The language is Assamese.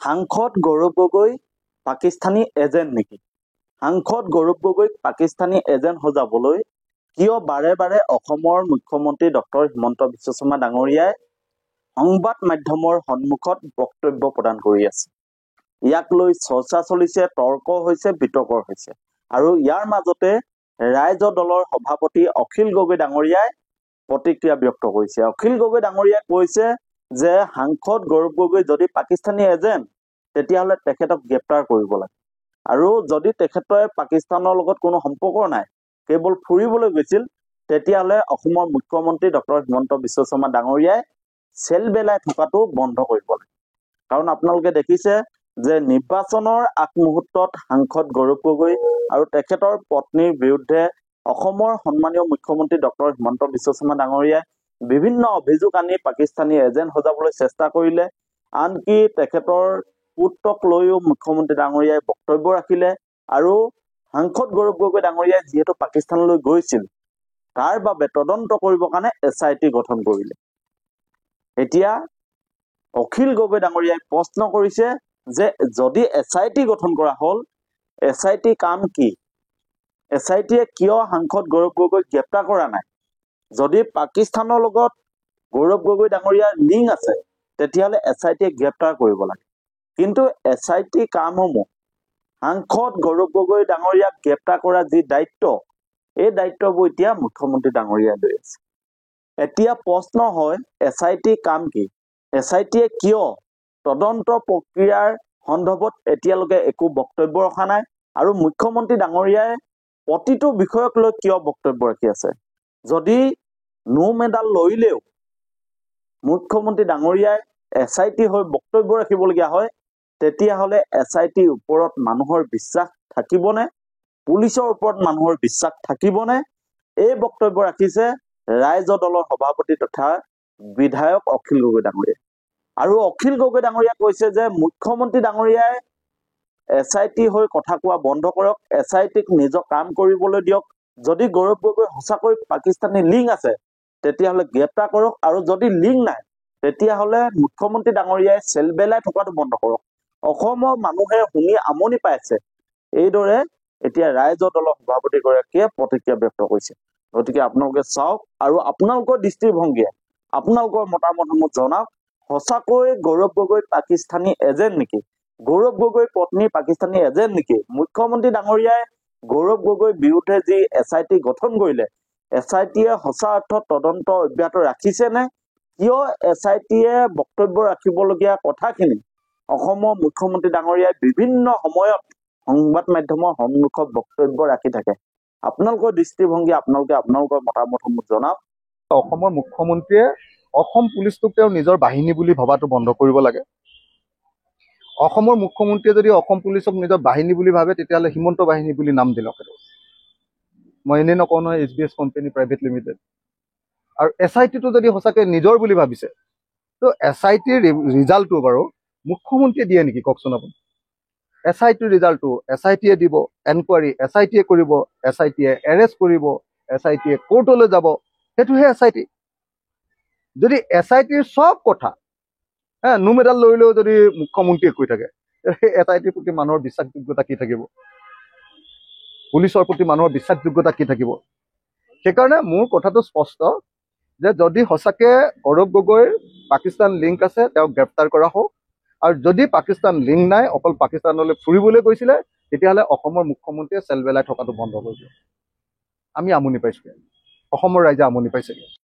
সাংসদ গৌৰৱ গগৈ পাকিস্তানী এজেণ্ট নেকি? সাংসদ গৌৰৱ গগৈক পাকিস্তানী এজেণ্ট সজাবলৈ কিয় বাৰে বাৰে অসমৰ মুখ্যমন্ত্ৰী ডক্টৰ হিমন্ত বিশ্ব শৰ্মা ডাঙৰীয়াই সংবাদ মাধ্যমৰ সন্মুখত বক্তব্য প্ৰদান কৰি আছে? ইয়াক লৈ চৰ্চা চলিছে, তৰ্ক হৈছে, বিতৰ্ক হৈছে। আৰু ইয়াৰ মাজতে ৰাইজৰ দলৰ সভাপতি অখিল গগৈ ডাঙৰীয়াই প্ৰতিক্ৰিয়া ব্যক্ত কৰিছে। অখিল গগৈ ডাঙৰীয়াই কৈছে যে সাংসদ গৌৰৱ গগৈ যদি পাকিস্তানী এজেণ্ট তেতিয়াহ'লে তেখেতক গ্ৰেপ্তাৰ কৰিব লাগে, আৰু যদি তেখেতে পাকিস্তানৰ লগত কোনো সম্পৰ্ক নাই, কেৱল ফুৰিবলৈ গৈছিল, তেতিয়াহ'লে অসমৰ মুখ্যমন্ত্ৰী ডক্টৰ হিমন্ত বিশ্ব শৰ্মা ডাঙৰীয়াই চেল বেলাই থকাটো বন্ধ কৰিব লাগে। কাৰণ আপোনালোকে দেখিছে যে নিৰ্বাচনৰ আগমুহূৰ্তত সাংসদ গৌৰৱ গগৈ আৰু তেখেতৰ পত্নীৰ বিৰুদ্ধে অসমৰ সন্মানীয় মুখ্যমন্ত্ৰী ডক্টৰ হিমন্ত বিশ্ব শৰ্মা ডাঙৰীয়াই বিভিন্ন অভিযোগ আনি পাকিস্তানী এজেণ্ট সজাবলৈ চেষ্টা কৰিলে। আনকি তেখেতৰ পুত্ৰক লৈও মুখ্যমন্ত্ৰী ডাঙৰীয়াই বক্তব্য ৰাখিলে, আৰু সাংসদ গৌৰৱ গগৈ ডাঙৰীয়াই যিহেতু পাকিস্তানলৈ গৈছিল, তাৰ বাবে তদন্ত কৰিবৰ কাৰণে SIT গঠন কৰিলে। এতিয়া অখিল গগৈ ডাঙৰীয়াই প্ৰশ্ন কৰিছে যে যদি SIT গঠন কৰা হ'ল, SIT কাম কি? SITয়ে কিয় সাংসদ গৌৰৱ গগৈক গ্ৰেপ্তাৰ কৰা নাই? যদি পাকিস্তানৰ লগত গৌৰৱ গগৈ ডাঙৰীয়াৰ লিংক আছে, তেতিয়াহ'লে SITয়ে গ্ৰেপ্তাৰ কৰিব লাগে। কিন্তু SIT কামসমূহ সাংসদ গৌৰৱ গগৈ ডাঙৰীয়াক গ্ৰেপ্তাৰ কৰা যি দায়িত্ব, এই দায়িত্ববোৰ এতিয়া মুখ্যমন্ত্ৰী ডাঙৰীয়াই লৈ আছে। এতিয়া প্ৰশ্ন হয়, SIT কাম কি? SITয়ে কিয় তদন্ত প্ৰক্ৰিয়াৰ সন্দৰ্ভত এতিয়ালৈকে একো বক্তব্য ৰখা নাই, আৰু মুখ্যমন্ত্ৰী ডাঙৰীয়াই প্ৰতিটো বিষয়ক লৈ কিয় বক্তব্য ৰাখি আছে? যদি নো মেডাল লৈলেও মুখ্যমন্ত্ৰী ডাঙৰীয়াই SIT হৈ বক্তব্য ৰাখিবলগীয়া হয়, তেতিয়াহ'লে SITৰ ওপৰত মানুহৰ বিশ্বাস থাকিবনে? পুলিচৰ ওপৰত মানুহৰ বিশ্বাস থাকিবনে? এই বক্তব্য ৰাখিছে ৰাইজৰ দলৰ সভাপতি তথা বিধায়ক অখিল গগৈ ডাঙৰীয়াই। আৰু অখিল গগৈ ডাঙৰীয়াই কৈছে যে মুখ্যমন্ত্ৰী ডাঙৰীয়াই SIT হৈ কথা কোৱা বন্ধ কৰক, SITক নিজৰ কাম কৰিবলৈ দিয়ক। যদি গৌৰৱ গগৈ সঁচাকৈ পাকিস্তানী লিংক আছে, তেতিয়াহ'লে গ্ৰেপ্তাৰ কৰক, আৰু যদি লিংক নাই, তেতিয়াহ'লে মুখ্যমন্ত্ৰী ডাঙৰীয়াই চেল বেলাই থকাটো বন্ধ কৰক। অসমৰ মানুহে শুনি আমনি পাইছে। এইদৰে এতিয়া ৰাইজৰ দলৰ সভাপতিগৰাকীয়ে প্ৰতিক্ৰিয়া ব্যক্ত কৰিছে। গতিকে আপোনালোকে চাওক আৰু আপোনালোকৰ দৃষ্টিভংগীয়ে আপোনালোকৰ মতামতসমূহ জনাওক। সঁচাকৈ গৌৰৱ গগৈ পাকিস্তানী এজেণ্ট নেকি? গৌৰৱ গগৈ পত্নী পাকিস্তানী এজেণ্ট নেকি? মুখ্যমন্ত্ৰী ডাঙৰীয়াই গৌৰৱ গগৈৰ বিৰুদ্ধে যি SIT গঠন কৰিলে, SITয়ে সঁচা অৰ্থত তদন্ত অব্যাহত ৰাখিছে নে? কিয় SITয়ে বক্তব্য ৰাখিবলগীয়া কথাখিনি অসমৰ মুখ্যমন্ত্ৰী ডাঙৰীয়াই বিভিন্ন সময়ত সংবাদ মাধ্যমৰ সন্মুখত বক্তব্য ৰাখি থাকে? আপোনালোকৰ দৃষ্টিভংগী আপোনালোকৰ মতামতসমূহ জনাওক। অসমৰ মুখ্যমন্ত্ৰীয়ে অসম পুলিচটোক তেওঁৰ নিজৰ বাহিনী বুলি ভবাটো বন্ধ কৰিব লাগে। অসমৰ মুখ্যমন্ত্ৰীয়ে যদি অসম পুলিচক নিজৰ বাহিনী বুলি ভাবে, তেতিয়াহ'লে হিমন্ত বাহিনী বুলি নাম দিলক। মই এনেই নকওঁ নহয়, SBS কোম্পানী প্ৰাইভেট লিমিটেড। আৰু SITটো যদি সঁচাকৈ নিজৰ বুলি ভাবিছে, তো SITৰ ৰিজাল্টটো বাৰু মুখ্যমন্ত্ৰীয়ে দিয়ে নেকি কওকচোন আপুনি? SITৰ ৰিজাল্টটো SITয়ে দিব, এনকুৱাৰী SITয়ে কৰিব, SITয়ে এৰেষ্ট কৰিব, SITয়ে কোৰ্টলৈ যাব, সেইটোহে SIT। যদি SITৰ চব কথা নো মেডাল লৈলেও যদি মুখ্যমন্ত্ৰীয়ে কৈ থাকে, SITৰ প্ৰতি মানুহৰ বিশ্বাসযোগ্যতা কি থাকিব? পুলিচৰ প্ৰতি মানুহৰ বিশ্বাসযোগ্যতা কি থাকিব? সেইকাৰণে মোৰ কথাটো স্পষ্ট যে যদি সঁচাকে গৌৰৱ গগৈৰ পাকিস্তান লিংক আছে, তেওঁক গ্ৰেপ্তাৰ কৰা হওক, আৰু যদি পাকিস্তান লিংক নাই, অকল পাকিস্তানলৈ ফুৰিবলৈ গৈছিলে, তেতিয়াহ'লে অসমৰ মুখ্যমন্ত্ৰীয়ে চেল বেলাই থকাটো বন্ধ কৰি দিয়ক। আমি আমনি পাইছোঁ, অসমৰ ৰাইজে আমনি পাইছে।